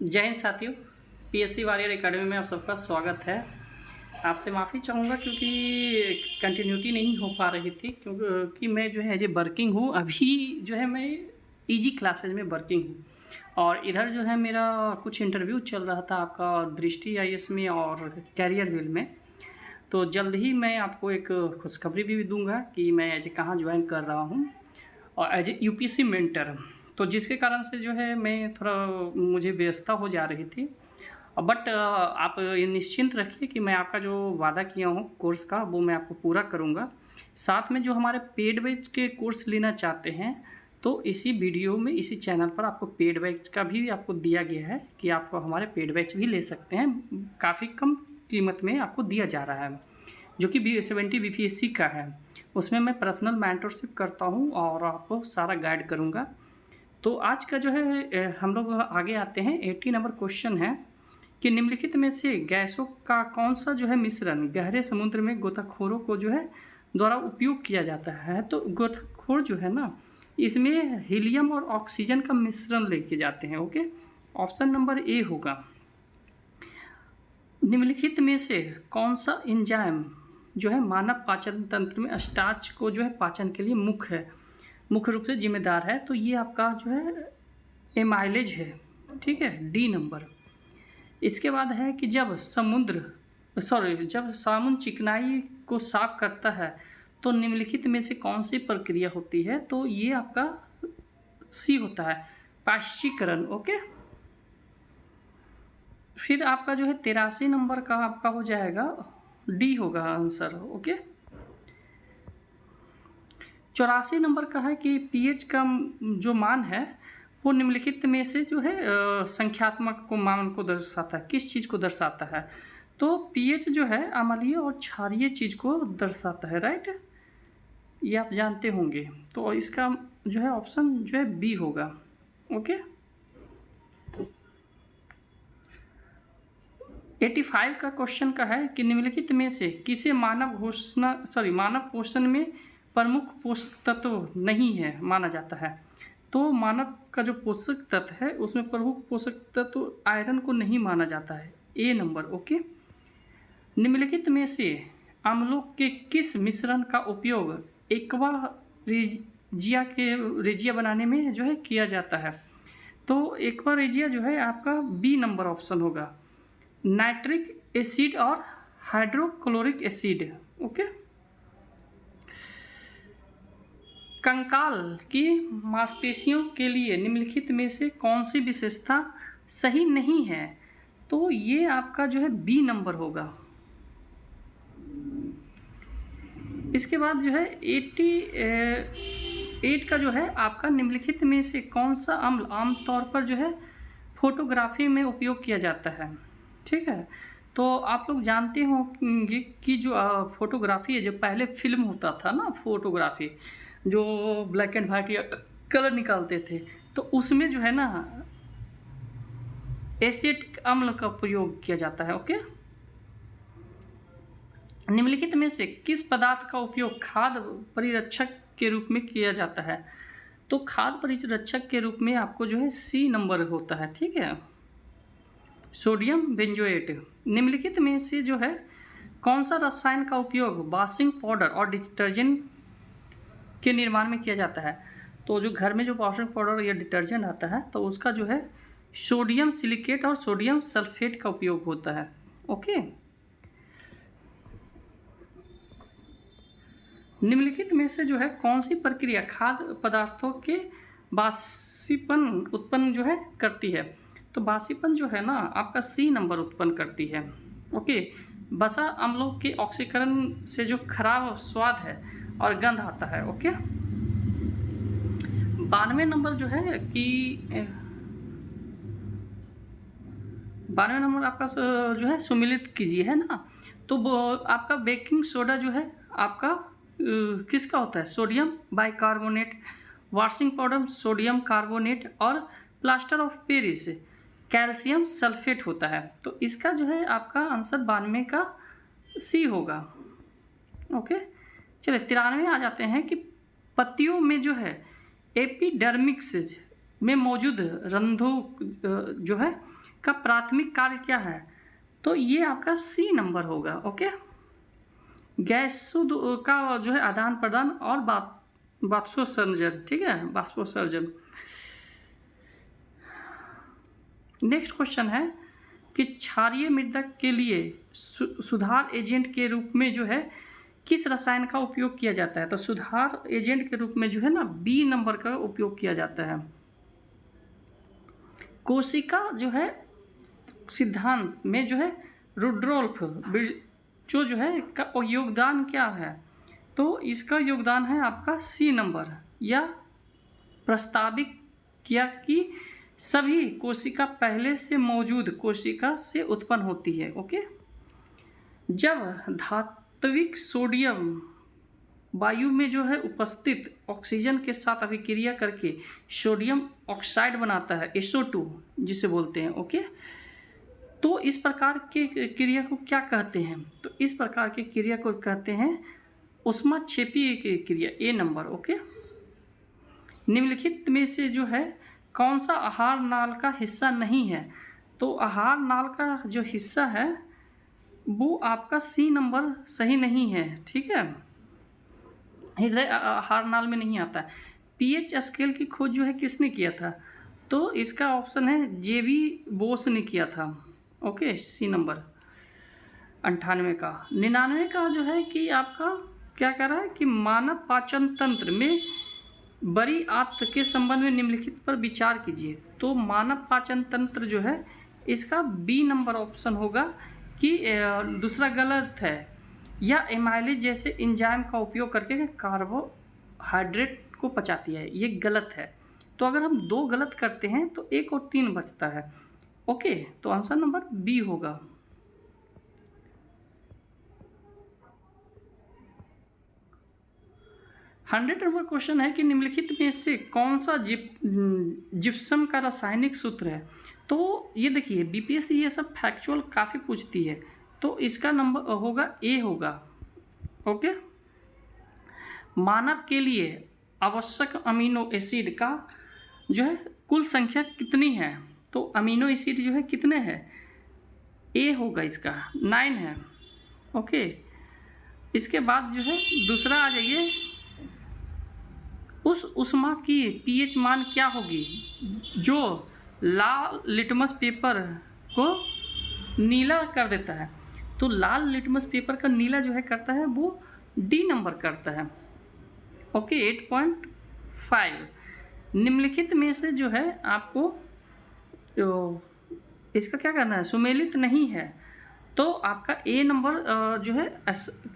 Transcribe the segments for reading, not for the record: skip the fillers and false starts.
जय हिंद साथियों, PSC warrior academy में आप सबका स्वागत है। आपसे माफ़ी चाहूँगा क्योंकि कंटिन्यूटी नहीं हो पा रही थी, क्योंकि मैं जो है एज ए वर्किंग हूँ। अभी जो है मैं ईजी क्लासेज में वर्किंग हूँ और इधर जो है मेरा कुछ इंटरव्यू चल रहा था आपका दृष्टि आईएएस में और कैरियर व्हील में। तो जल्द ही मैं आपको एक खुशखबरी भी दूंगा कि मैं एज ए कहाँ ज्वाइन कर रहा हूँ और एज ए यूपीएससी मेंटर। तो जिसके कारण से जो है मैं थोड़ा मुझे व्यस्तता हो जा रही थी। बट आप ये निश्चिंत रखिए कि मैं आपका जो वादा किया हूँ कोर्स का वो मैं आपको पूरा करूँगा। साथ में जो हमारे पेड बैच के कोर्स लेना चाहते हैं तो इसी वीडियो में इसी चैनल पर आपको पेड बैच का भी आपको दिया गया है कि आप हमारे पेड बैच भी ले सकते हैं। काफ़ी कम कीमत में आपको दिया जा रहा है जो कि B70 BPSC का है। उसमें मैं पर्सनल मेंटरशिप करता हूँ और आपको सारा गाइड करूँगा। तो आज का जो है हम लोग आगे आते हैं। 80 नंबर क्वेश्चन है कि निम्नलिखित में से गैसों का कौन सा जो है मिश्रण गहरे समुद्र में गोताखोरों को जो है द्वारा उपयोग किया जाता है। तो गोताखोर जो है ना, इसमें हीलियम और ऑक्सीजन का मिश्रण लेके जाते हैं। ओके, ऑप्शन नंबर ए होगा। निम्नलिखित में से कौन सा एंजाइम जो है मानव पाचन तंत्र में स्टार्च को जो है पाचन के लिए मुख्य रूप से जिम्मेदार है। तो ये आपका जो है एमाइलेज है, ठीक है, डी नंबर। इसके बाद है कि जब साबुन चिकनाई को साफ करता है तो निम्नलिखित में से कौन सी प्रक्रिया होती है। तो ये आपका सी होता है, पाश्चीकरण। ओके, फिर आपका जो है 83 नंबर का आपका हो जाएगा, डी होगा आंसर। ओके, 84 नंबर का है कि पीएच का जो मान है वो निम्नलिखित में से जो है संख्यात्मक को मान को दर्शाता है। किस चीज़ को दर्शाता है? तो पीएच जो है अम्लीय और क्षारीय चीज़ को दर्शाता है, राइट, ये आप जानते होंगे। तो इसका जो है ऑप्शन जो है बी होगा। ओके, 85 का क्वेश्चन का है कि निम्नलिखित में से किसे मानव पोषण में प्रमुख पोषक तत्व नहीं है माना जाता है। तो मानव का जो पोषक तत्व है उसमें प्रमुख पोषक तत्व आयरन को नहीं माना जाता है, ए नंबर। ओके, निम्नलिखित में से अम्लों के किस मिश्रण का उपयोग एक्वा रेजिया बनाने में जो है किया जाता है। तो एक्वा रेजिया जो है आपका बी नंबर ऑप्शन होगा, नाइट्रिक एसिड और हाइड्रोक्लोरिक एसिड। ओके, कंकाल की मांसपेशियों के लिए निम्नलिखित में से कौन सी विशेषता सही नहीं है। तो ये आपका जो है बी नंबर होगा। इसके बाद जो है 88 का जो है आपका निम्नलिखित में से कौन सा अम्ल आमतौर पर जो है फोटोग्राफी में उपयोग किया जाता है। ठीक है, तो आप लोग जानते होंगे कि जो फोटोग्राफी है, जो पहले फिल्म होता था ना, फोटोग्राफी जो ब्लैक एंड वाइट या कलर निकालते थे, तो उसमें जो है ना एसिटिक अम्ल का प्रयोग किया जाता है। ओके, निम्नलिखित में से किस पदार्थ का उपयोग खाद्य परिरक्षक के रूप में किया जाता है। तो खाद्य परिरक्षक के रूप में आपको जो है सी नंबर होता है, ठीक है, सोडियम बेंजोएट। निम्नलिखित में से जो है कौन सा रसायन का उपयोग वॉशिंग पाउडर और डिटर्जेंट के निर्माण में किया जाता है। तो जो घर में जो वॉशिंग पाउडर या डिटर्जेंट आता है तो उसका जो है सोडियम सिलिकेट और सोडियम सल्फेट का उपयोग होता है। ओके, निम्नलिखित में से जो है कौन सी प्रक्रिया खाद्य पदार्थों के बाष्पीपन उत्पन्न जो है करती है। तो बाष्पीपन जो है ना आपका सी नंबर उत्पन्न करती है। ओके, वसा अम्लों के ऑक्सीकरण से जो खराब स्वाद है और गंध आता है। ओके, 92 नंबर जो है कि 92 नंबर आपका जो है सुमिलित कीजिए, है ना। तो वो आपका बेकिंग सोडा जो है आपका किसका होता है, sodium bicarbonate, washing powder sodium carbonate और plaster of Paris calcium sulphate होता है। तो इसका जो है आपका आंसर 92 का सी होगा। ओके, चलिए 93 आ जाते हैं कि पत्तियों में जो है एपिडर्मिक्स में मौजूद रंध्रों जो है का प्राथमिक कार्य क्या है? तो ये आपका सी नंबर होगा। ओके, गैसों का जो है आदान प्रदान और बाष्पोत्सर्जन, ठीक है, बाष्पोत्सर्जन। नेक्स्ट क्वेश्चन है कि क्षारीय मृदा के लिए सुधार एजेंट के रूप में जो है किस रसायन का उपयोग किया जाता है? तो सुधार एजेंट के रूप में जो है ना बी नंबर का उपयोग किया जाता है। कोशिका जो है सिद्धांत में जो है रुडोल्फ जो है का योगदान क्या है? तो इसका योगदान है आपका सी नंबर, या प्रस्तावित किया कि सभी कोशिका पहले से मौजूद कोशिका से उत्पन्न होती है। ओके, जब धात्विक सोडियम वायु में जो है उपस्थित ऑक्सीजन के साथ अभिक्रिया करके सोडियम ऑक्साइड बनाता है, SO2 जिसे बोलते हैं। ओके, तो इस प्रकार के क्रिया को क्या कहते हैं? तो इस प्रकार की क्रिया को कहते हैं ऊष्माक्षेपीय क्रिया, ए नंबर। ओके, निम्नलिखित में से जो है कौन सा आहार नाल का हिस्सा नहीं है? तो आहार नाल का जो हिस्सा है वो आपका सी नंबर सही नहीं है, ठीक है, हृदय आहार नाल में नहीं आता है। पीएच स्केल की खोज जो है किसने किया था? तो इसका ऑप्शन है जेबी बोस ने किया था। ओके, सी नंबर 98 का। 99 का जो है कि आपका क्या कह रहा है कि मानव पाचन तंत्र में बड़ी आंत के संबंध में निम्नलिखित पर विचार कीजिए। तो मानव पाचन तंत्र जो है इसका बी नंबर ऑप्शन होगा कि दूसरा गलत है, या एमाइलेज जैसे एंजाइम का उपयोग करके कार्बोहाइड्रेट को पचाती है, ये गलत है। तो अगर हम 2 गलत करते हैं तो 1 और 3 बचता है। ओके, तो आंसर नंबर बी होगा। हंड्रेड नंबर क्वेश्चन है कि निम्नलिखित में से कौन सा जिप्सम का रासायनिक सूत्र है? तो ये देखिए बीपीएससी ये सब फैक्चुअल काफ़ी पूछती है, तो इसका नंबर होगा ए होगा। ओके, मानव के लिए आवश्यक अमीनो एसिड का जो है कुल संख्या कितनी है? तो अमीनो एसिड जो है कितने हैं? ए होगा इसका 9 है। ओके, इसके बाद जो है दूसरा आ जाइए, उस ऊष्मा की पीएच मान क्या होगी जो लाल लिटमस पेपर को नीला कर देता है? तो लाल लिटमस पेपर का नीला जो है करता है वो डी नंबर करता है। ओके, 8.5। निम्नलिखित में से जो है आपको इसका क्या करना है? सुमेलित नहीं है, तो आपका ए नंबर जो है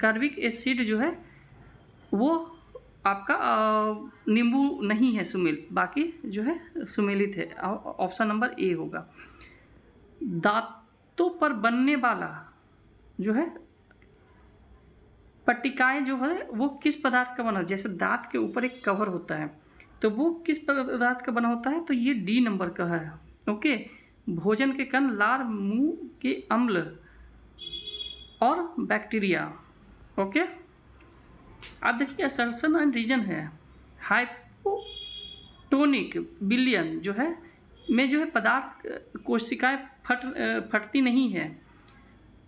कार्बिक एसिड जो है वो आपका नींबू नहीं है सुमेलित, बाकी जो है सुमेलित है। ऑप्शन नंबर ए होगा। दांतों पर बनने वाला जो है पट्टिकाएं जो है वो किस पदार्थ का बना? जैसे दांत के ऊपर एक कवर होता है, तो वो किस पदार्थ का बना होता है? तो ये डी नंबर का है। ओके, भोजन के कण, लार, मुंह के अम्ल और बैक्टीरिया। ओके, आप देखिए असर्शन एंड रीजन है हाइपोटोनिक विलयन जो है में जो है पदार्थ कोशिकाएं फटती नहीं है।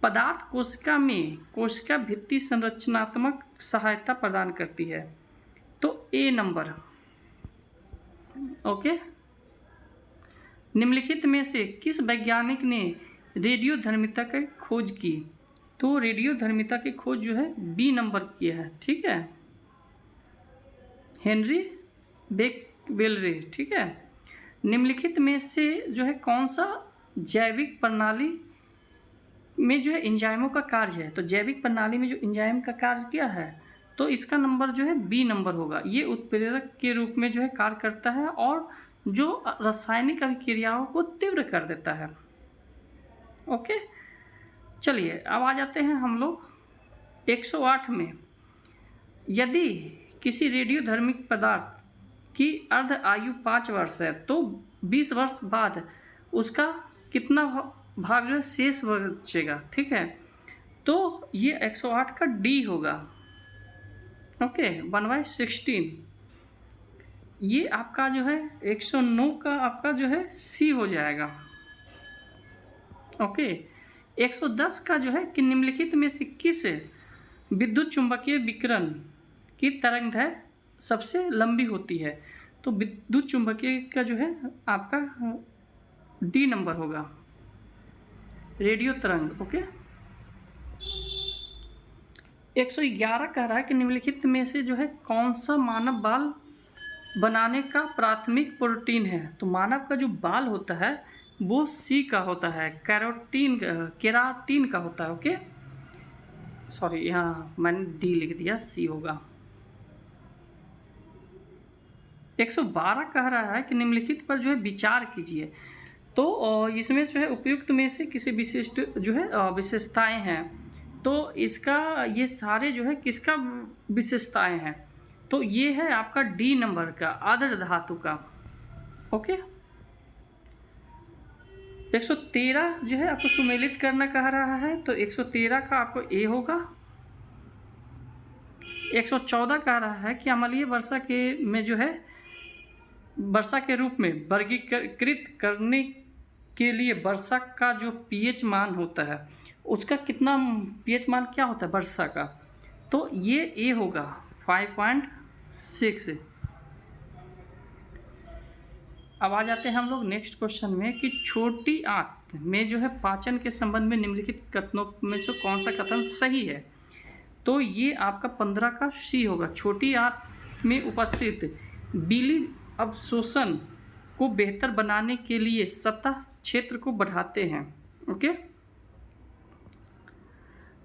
पदार्थ कोशिका में कोशिका भित्ति संरचनात्मक सहायता प्रदान करती है, तो ए नंबर। ओके, निम्नलिखित में से किस वैज्ञानिक ने रेडियोधर्मिता की खोज की? तो रेडियोधर्मिता की खोज जो है बी नंबर किया है, ठीक है, हेनरी बेकवेलरे। ठीक है, निम्नलिखित में से जो है कौन सा जैविक प्रणाली में जो है एंजाइमों का कार्य है? तो जैविक प्रणाली में जो एंजाइम का कार्य क्या है? तो इसका नंबर जो है बी नंबर होगा। ये उत्प्रेरक के रूप में जो है कार्य करता है और जो रासायनिक अभिक्रियाओं को तीव्र कर देता है। ओके, चलिए अब आ जाते हैं हम लोग 108 में। यदि किसी रेडियोधर्मिक पदार्थ की अर्ध आयु 5 वर्ष है तो 20 वर्ष बाद उसका कितना भाग जो है शेष बचेगा? ठीक है, तो ये 108 का डी होगा। ओके, 1/16। ये आपका जो है 109 का आपका जो है सी हो जाएगा। ओके। 110 का जो है कि निम्नलिखित में से किस विद्युत चुंबकीय विकिरण की तरंगदैर्घ्य सबसे लंबी होती है? तो विद्युत चुंबकीय का जो है आपका डी नंबर होगा, रेडियो तरंग। ओके। 111 कह रहा है कि निम्नलिखित में से जो है कौन सा मानव बाल बनाने का प्राथमिक प्रोटीन है? तो मानव का जो बाल होता है वो सी का होता है, केराटिन का होता है। ओके, सॉरी यहाँ मैंने डी लिख दिया, सी होगा। 112 कह रहा है कि निम्नलिखित पर जो है विचार कीजिए। तो इसमें जो है उपयुक्त में से किसी विशिष्ट जो है विशेषताएं हैं। तो इसका ये सारे जो है किसका विशेषताएं हैं? तो ये है आपका डी नंबर का, आदर धातु का। ओके। 113 जो है आपको सुमेलित करना कह रहा है, तो 113 का आपको ए होगा। 114 कह रहा है कि अम्लीय वर्षा के में जो है वर्षा के रूप में वर्गीकृत करने के लिए वर्षा का जो पीएच मान होता है उसका कितना पीएच मान क्या होता है वर्षा का? तो ये ए होगा 5.6। अब आ जाते हैं हम लोग नेक्स्ट क्वेश्चन में कि छोटी आंत में जो है पाचन के संबंध में निम्नलिखित कथनों में से कौन सा कथन सही है? तो ये आपका 15 का सी होगा। छोटी आंत में उपस्थित बिली अवशोषण को बेहतर बनाने के लिए सतह क्षेत्र को बढ़ाते हैं। ओके।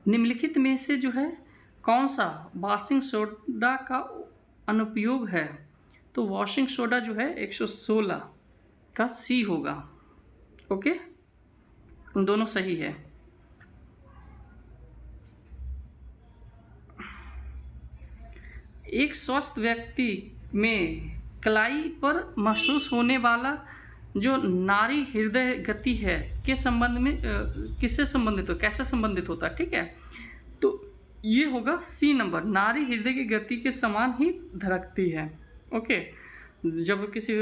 निम्नलिखित में से जो है कौन सा वॉशिंग सोडा का अनुपयोग है? तो वॉशिंग सोडा जो है 116 का सी होगा। ओके, उन दोनों सही है। एक स्वस्थ व्यक्ति में कलाई पर महसूस होने वाला जो नारी हृदय गति है के संबंध में किससे संबंधित हो, कैसे संबंधित होता है? ठीक है, तो ये होगा सी नंबर, नारी हृदय की गति के समान ही धड़कती है। ओके। जब किसी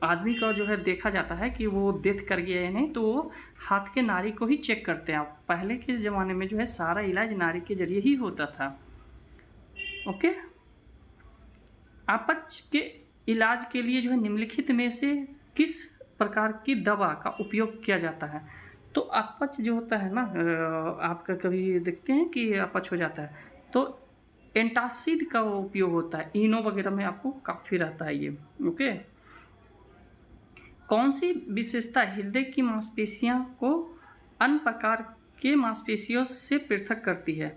आदमी का जो है देखा जाता है कि वो डेथ कर गया है नहीं, तो वो हाथ के नाड़ी को ही चेक करते हैं। पहले के ज़माने में जो है सारा इलाज नाड़ी के जरिए ही होता था। ओके। अपच के इलाज के लिए जो है निम्नलिखित में से किस प्रकार की दवा का उपयोग किया जाता है? तो अपच जो होता है ना, आपका कभी देखते हैं कि अपच हो जाता है तो एंटासिड का उपयोग होता है, इनो वगैरह में आपको काफ़ी रहता है ये। ओके। कौन सी विशेषता हृदय की मांसपेशियों को अन्य प्रकार के मांसपेशियों से पृथक करती है?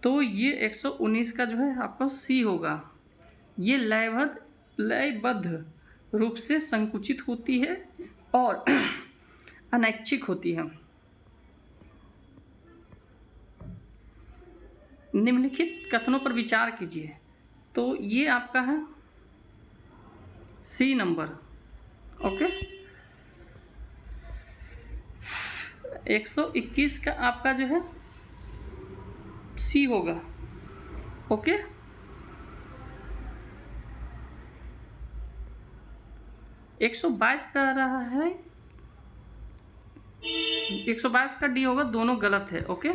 तो ये 119 का जो है आपको सी होगा। ये लयबद्ध रूप से संकुचित होती है और अनैच्छिक होती है। निम्नलिखित कथनों पर विचार कीजिए। तो ये आपका है सी नंबर। ओके। 121 का आपका जो है सी होगा। ओके। 122 का रहा है, 122 का डी होगा, दोनों गलत है। ओके।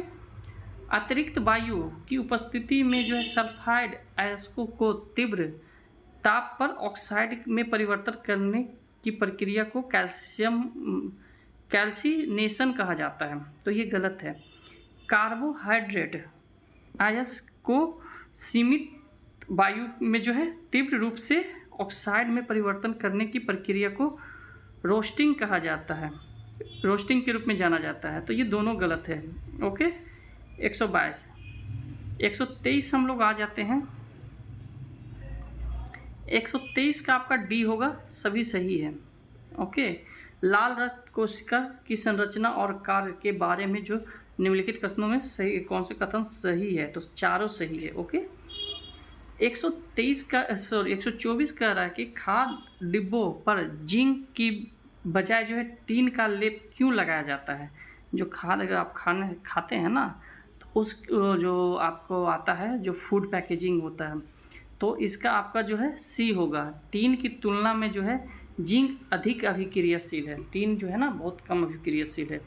अतिरिक्त वायु की उपस्थिति में जो है सल्फाइड अयस्कों को तीव्र ताप पर ऑक्साइड में परिवर्तन करने की प्रक्रिया को कैल्सिनेशन कहा जाता है। तो ये गलत है। कार्बोहाइड्रेट अयस्क को सीमित वायु में जो है तीव्र रूप से ऑक्साइड में परिवर्तन करने की प्रक्रिया को रोस्टिंग कहा जाता है, रोस्टिंग के रूप में जाना जाता है। तो ये दोनों गलत है। ओके। 122। 123 हम लोग आ जाते हैं। 123 का आपका डी होगा, सभी सही है। ओके। लाल रक्त कोशिका की संरचना और कार्य के बारे में जो निम्नलिखित कथनों में सही कौन से कथन सही है? तो चारों सही है। ओके। 124 कह रहा है कि खाद्य डिब्बों पर जिंक की बजाय जो है टीन का लेप क्यों लगाया जाता है? जो खाद अगर आप खाते हैं ना, तो उस जो आपको आता है जो फूड पैकेजिंग होता है, तो इसका आपका जो है सी होगा। टीन की तुलना में जो है जिंक अधिक अभिक्रियाशील है। टीन जो है ना बहुत कम अभिक्रियाशील है।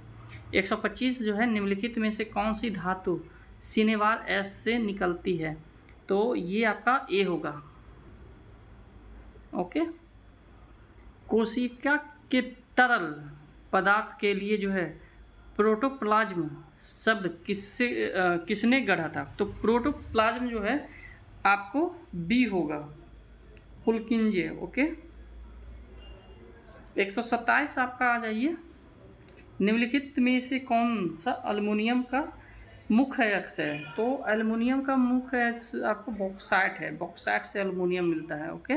125 जो है निम्नलिखित में से कौन सी धातु सिनेवार एस से निकलती है? तो ये आपका ए होगा। ओके। कोशिका के तरल पदार्थ के लिए जो है प्रोटोप्लाज्म शब्द किसने गढ़ा था? तो प्रोटोप्लाज्म जो है आपको बी होगा, पुलकिंजे। ओके। 127 आपका आ जाइए। निम्नलिखित में से कौन सा अल्युमिनियम का मुख्य अयस्क है? तो एल्युमिनियम का मुख्य अयस्क आपको बॉक्साइट है। बॉक्साइट से एल्युमिनियम मिलता है। ओके।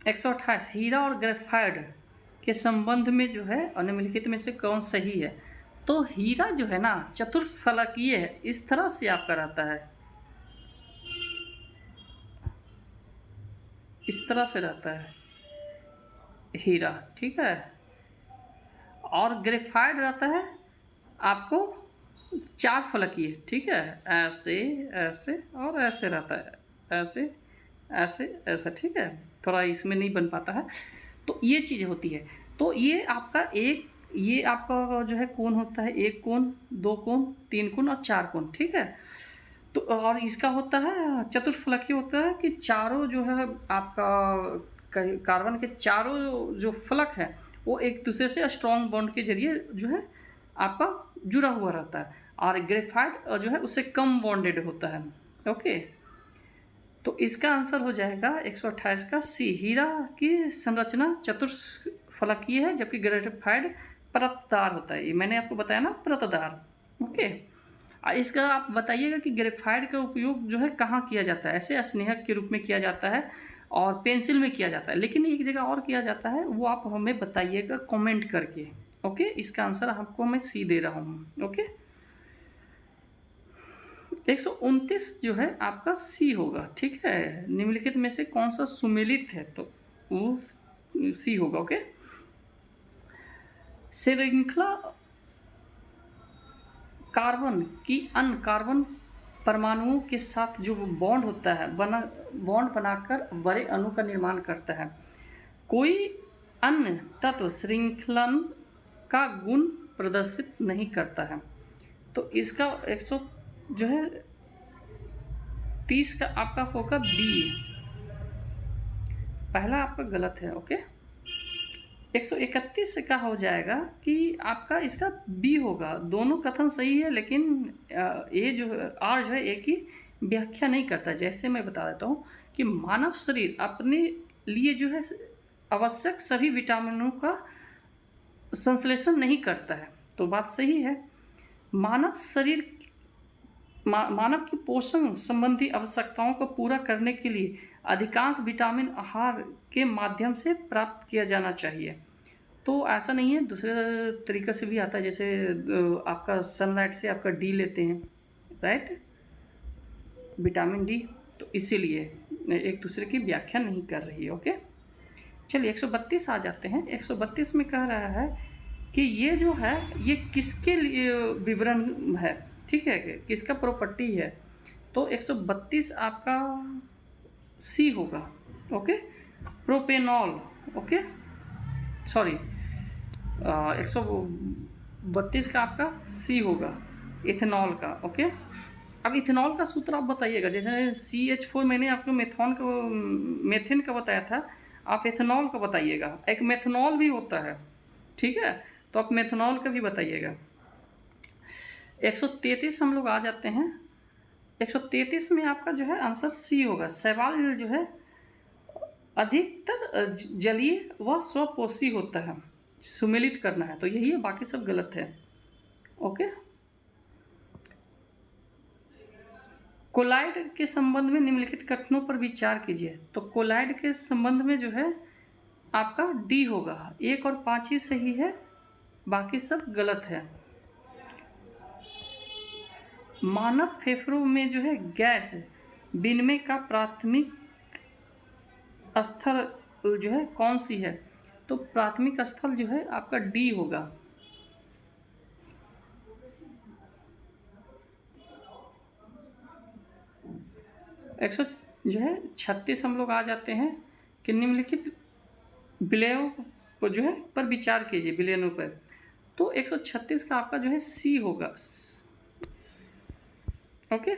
128 हीरा और ग्रेफाइट के संबंध में जो है निम्नलिखित में से कौन सही है? तो हीरा जो है ना चतुर्फलकीय है, इस तरह से आपका रहता है, इस तरह से रहता है हीरा, ठीक है। और ग्रेफाइट रहता है आपको चार फलकीय, ठीक है, ऐसे ऐसे और ऐसे रहता है, ऐसे ऐसे ऐसा, ठीक है। थोड़ा इसमें नहीं बन पाता है, तो ये चीज़ होती है। तो ये आपका जो है कोण होता है, एक कोण, दो कोण, तीन कोण और चार कोण, ठीक है। तो और इसका होता है चतुर्फलकीय होता है कि चारों जो है आपका कार्बन के चारों जो फलक है वो एक दूसरे से स्ट्रॉन्ग बॉन्ड के जरिए जो है आपका जुड़ा हुआ रहता है। और ग्रेफाइट जो है उससे कम बॉन्डेड होता है। ओके। तो इसका आंसर हो जाएगा 128 का सी। हीरा की संरचना चतुर्फलकीय है जबकि ग्रेफाइट परतदार होता है। ये मैंने आपको बताया ना, परतदार। ओके। इसका आप बताइएगा कि ग्रेफाइट का उपयोग जो है कहाँ किया जाता है? ऐसे स्नेहक के रूप में किया जाता है और पेंसिल में किया जाता है, लेकिन एक जगह और किया जाता है, वो आप हमें बताइएगा कमेंट करके। ओके। इसका आंसर आपको मैं सी दे रहा हूँ। ओके। 129 जो है आपका सी होगा, ठीक है। निम्नलिखित में से कौन सा सुमेलित है? तो वो सी होगा। ओके। श्रृंखला कार्बन की अन्य कार्बन परमाणुओं के साथ जो बॉन्ड होता है बॉन्ड बनाकर बड़े अणु का निर्माण करता है। कोई अन्य तत्व श्रृंखलन का गुण प्रदर्शित नहीं करता है। तो इसका 100 जो है 30 का आपका होगा बी। पहला आपका गलत है। ओके। 131 का हो जाएगा कि आपका इसका बी होगा। दोनों कथन सही है, लेकिन ये जो आर जो है एक ही व्याख्या नहीं करता। जैसे मैं बता देता हूँ कि मानव शरीर अपने लिए जो है आवश्यक सभी विटामिनों का संश्लेषण नहीं करता है। तो बात सही है। मानव शरीर मानव की पोषण संबंधी आवश्यकताओं को पूरा करने के लिए अधिकांश विटामिन आहार के माध्यम से प्राप्त किया जाना चाहिए। तो ऐसा नहीं है, दूसरे तरीके से भी आता है, जैसे आपका सनलाइट से आपका डी लेते हैं, राइट, विटामिन डी। तो इसीलिए एक दूसरे की व्याख्या नहीं कर रही है। ओके। चलिए 132 आ जाते हैं। 132 में कह रहा है कि ये जो है ये किसके लिए विवरण है, ठीक है, किसका प्रॉपर्टी है? तो 132 आपका सी होगा। ओके। प्रोपेनॉल। ओके, सॉरी 132 का आपका सी होगा, इथेनॉल का। ओके। अब इथेनॉल का सूत्र आप बताइएगा। जैसे CH4 मैंने आपको मेथेन का बताया था, आप इथेनॉल का बताइएगा। एक मेथनॉल भी होता है, ठीक है, तो आप मेथनॉल का भी बताइएगा। 133 हम लोग आ जाते हैं। 133 में आपका जो है आंसर सी होगा। शैवाल जो है अधिकतर जलीय व स्वपोषी होता है। सुमेलित करना है तो यही है, बाकी सब गलत है। ओके। कोलाइड के संबंध में निम्नलिखित कथनों पर विचार कीजिए। तो कोलाइड के संबंध में जो है आपका डी होगा। 1 और 5 ही सही है, बाकी सब गलत है। मानव फेफड़ों में जो है गैस विनिमय का प्राथमिक स्थल जो है कौन सी है? तो प्राथमिक स्थल जो है आपका डी होगा। 100 जो है 36 हम लोग आ जाते हैं कि निम्नलिखित विलयों को जो है पर विचार कीजिए, विलयनों पर। तो 136 का आपका जो है सी होगा। ओके,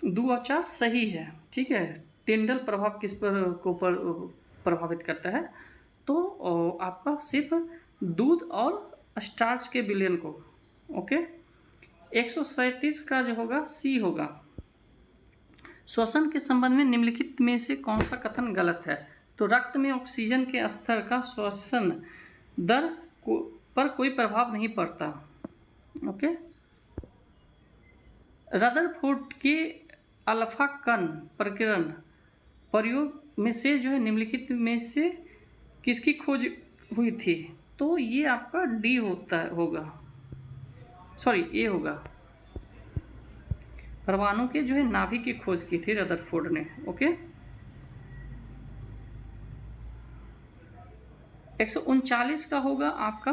2 और 4 सही है। ठीक है, टिंडल प्रभाव किस पर प्रभावित करता है? तो आपका सिर्फ दूध और स्टार्च के विलयन को। ओके, 137 का जो होगा सी होगा। श्वसन के संबंध में निम्नलिखित में से कौन सा कथन गलत है? तो रक्त में ऑक्सीजन के स्तर का श्वसन दर पर कोई प्रभाव नहीं पड़ता। ओके, रदरफोर्ड के अल्फा कण प्रकीर्णन प्रयोग में से जो है निम्नलिखित में से किसकी खोज हुई थी? तो ये आपका डी होगा, सॉरी ए होगा। परमाणु के जो है नाभिक की खोज की थी रदरफोर्ड ने। ओके, 139 का होगा आपका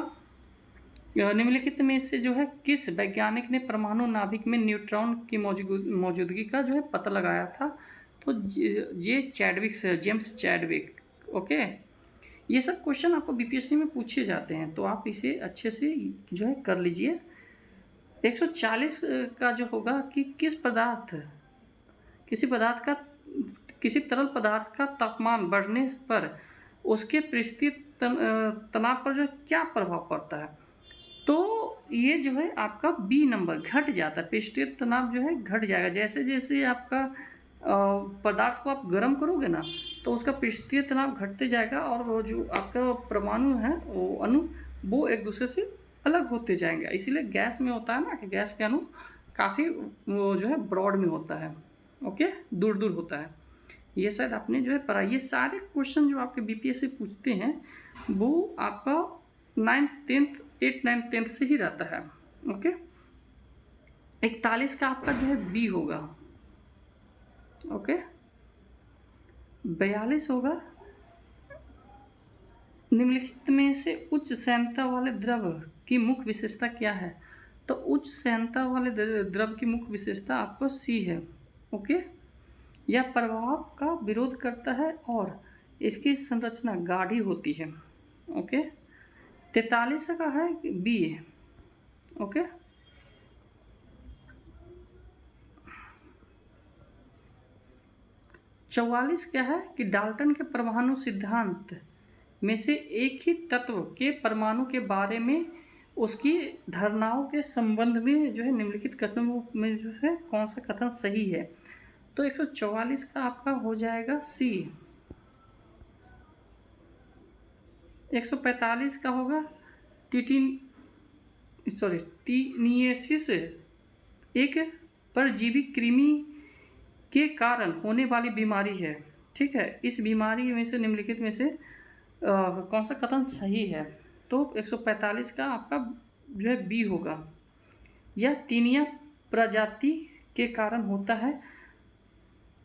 निम्नलिखित में से जो है किस वैज्ञानिक ने परमाणु नाभिक में न्यूट्रॉन की मौजूदगी का जो है पता लगाया था? तो जेम्स चैडविक। ओके, ये सब क्वेश्चन आपको बीपीएससी में पूछे जाते हैं, तो आप इसे अच्छे से जो है कर लीजिए। 140 का जो होगा कि किसी तरल पदार्थ का तापमान बढ़ने पर उसके पृष्ठीय तनाव पर जो है क्या प्रभाव पड़ता है? तो ये जो है आपका बी नंबर घट जाता है, पृष्ठीय तनाव जो है घट जाएगा। जैसे जैसे आपका पदार्थ को आप गर्म करोगे ना, तो उसका पृष्ठीय तनाव घटते जाएगा और वो जो आपका परमाणु है वो एक दूसरे से अलग होते जाएंगे। इसीलिए गैस में होता है ना कि गैस के अणु काफ़ी वो जो है ब्रॉड में होता है। ओके, दूर दूर होता है। ये शायद आपने जो है पढ़ा। ये सारे क्वेश्चन जो आपके बीपीएससी पूछते हैं वो आपका 9th 10th 8th 9th 10th से ही रहता है। ओके, 41 का आपका जो है बी होगा। ओके, 42 होगा निम्नलिखित में से उच्च सैनता वाले द्रव की मुख्य विशेषता क्या है? तो उच्च सैनता वाले द्रव की मुख्य विशेषता आपको सी है। ओके, यह प्रभाव का विरोध करता है और इसकी संरचना गाढ़ी होती है। ओके, 43 का है बी। ओके, 44 क्या है कि डाल्टन के परमाणु सिद्धांत में से एक ही तत्व के परमाणु के बारे में उसकी धारणाओं के संबंध में जो है निम्नलिखित कथनों में जो है कौन सा कथन सही है? तो 144 का आपका हो जाएगा सी। 145 का होगा टीनियसिस एक परजीवी कृमि के कारण होने वाली बीमारी है। ठीक है, इस बीमारी में से निम्नलिखित में से कौन सा कथन सही है? तो 145 का आपका जो है बी होगा। यह टीनिया प्रजाति के कारण होता है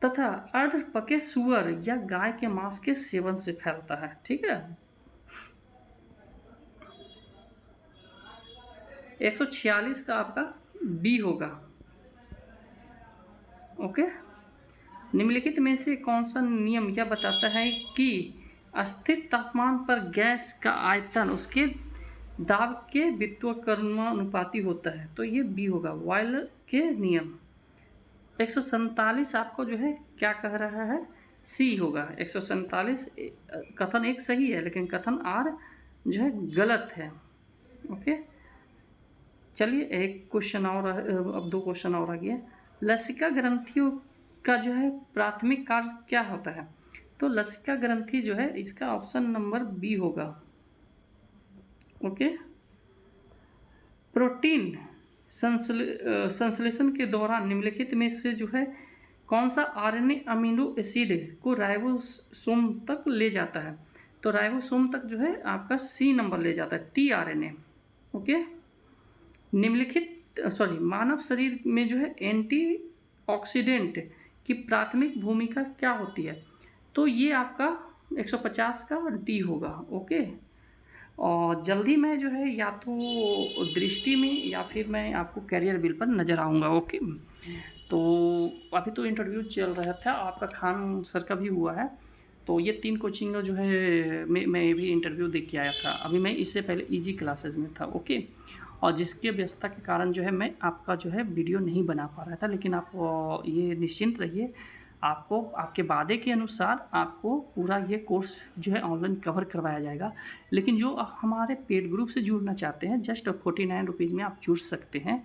तथा अर्ध पके सुअर या गाय के मांस के सेवन से फैलता है। ठीक है, 146 का आपका बी होगा। ओके, निम्नलिखित में से कौन सा नियम यह बताता है कि स्थिर तापमान पर गैस का आयतन उसके दाब के व्युत्क्रमानुपाती होता है? तो ये बी होगा, बॉयलर के नियम। 147 आपको जो है क्या कह रहा है? सी होगा। 147 कथन एक सही है लेकिन कथन आर जो है गलत है। ओके, चलिए एक क्वेश्चन और, अब 2 क्वेश्चन और आ गया। लसिका ग्रंथियों का जो है प्राथमिक कार्य क्या होता है? तो लसिका ग्रंथि जो है इसका ऑप्शन नंबर बी होगा। ओके, प्रोटीन संश्लेषण के दौरान निम्नलिखित में से जो है कौन सा आरएनए अमीनो एसिड को राइबोसोम तक ले जाता है? तो राइबोसोम तक जो है आपका सी नंबर ले जाता है, टी आरएनए। ओके, निम्नलिखित मानव शरीर में जो है एंटीऑक्सीडेंट की प्राथमिक भूमिका क्या होती है? तो ये आपका 150 का डी होगा। ओके, और जल्दी मैं जो है या तो दृष्टि में या फिर मैं आपको कैरियर बिल पर नज़र आऊँगा। ओके, तो अभी तो इंटरव्यू चल रहा था, आपका खान सर का भी हुआ है। तो ये 3 कोचिंग जो है मैं भी इंटरव्यू दे के आया था। अभी मैं इससे पहले ईजी क्लासेस में था, ओके। और जिसकी व्यस्तता के कारण जो है मैं आपका जो है वीडियो नहीं बना पा रहा था, लेकिन आप ये निश्चिंत रहिए, आपको आपके वादे के अनुसार आपको पूरा ये कोर्स जो है ऑनलाइन कवर करवाया जाएगा। लेकिन जो हमारे पेड ग्रुप से जुड़ना चाहते हैं, जस्ट 49 रुपीज़ में आप जुड़ सकते हैं।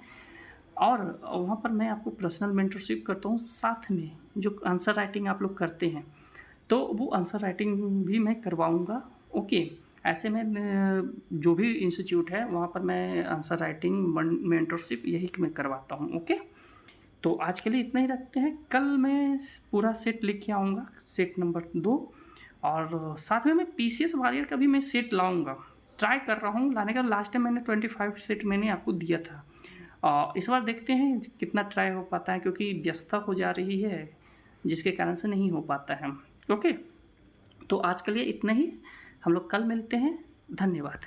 और वहाँ पर मैं आपको पर्सनल मेंटरशिप करता हूँ, साथ में जो आंसर राइटिंग आप लोग करते हैं, तो वो आंसर राइटिंग भी मैं करवाऊँगा, ओके। ऐसे में जो भी इंस्टीट्यूट है वहाँ पर मैं आंसर राइटिंग मेंटरशिप यही मैं करवाता हूँ, ओके। तो आज के लिए इतना ही रखते हैं, कल मैं पूरा सेट लेके आऊँगा, सेट नंबर 2। और साथ में मैं पीसीएस वॉरियर का भी मैं सेट लाऊँगा, ट्राई कर रहा हूँ लाने का। लास्ट टाइम मैंने 25 सेट मैंने आपको दिया था, इस बार देखते हैं कितना ट्राई हो पाता है, क्योंकि व्यस्तता हो जा रही है जिसके कारण से नहीं हो पाता है, ओके। तो आज के लिए इतना ही, हम लोग कल मिलते हैं, धन्यवाद।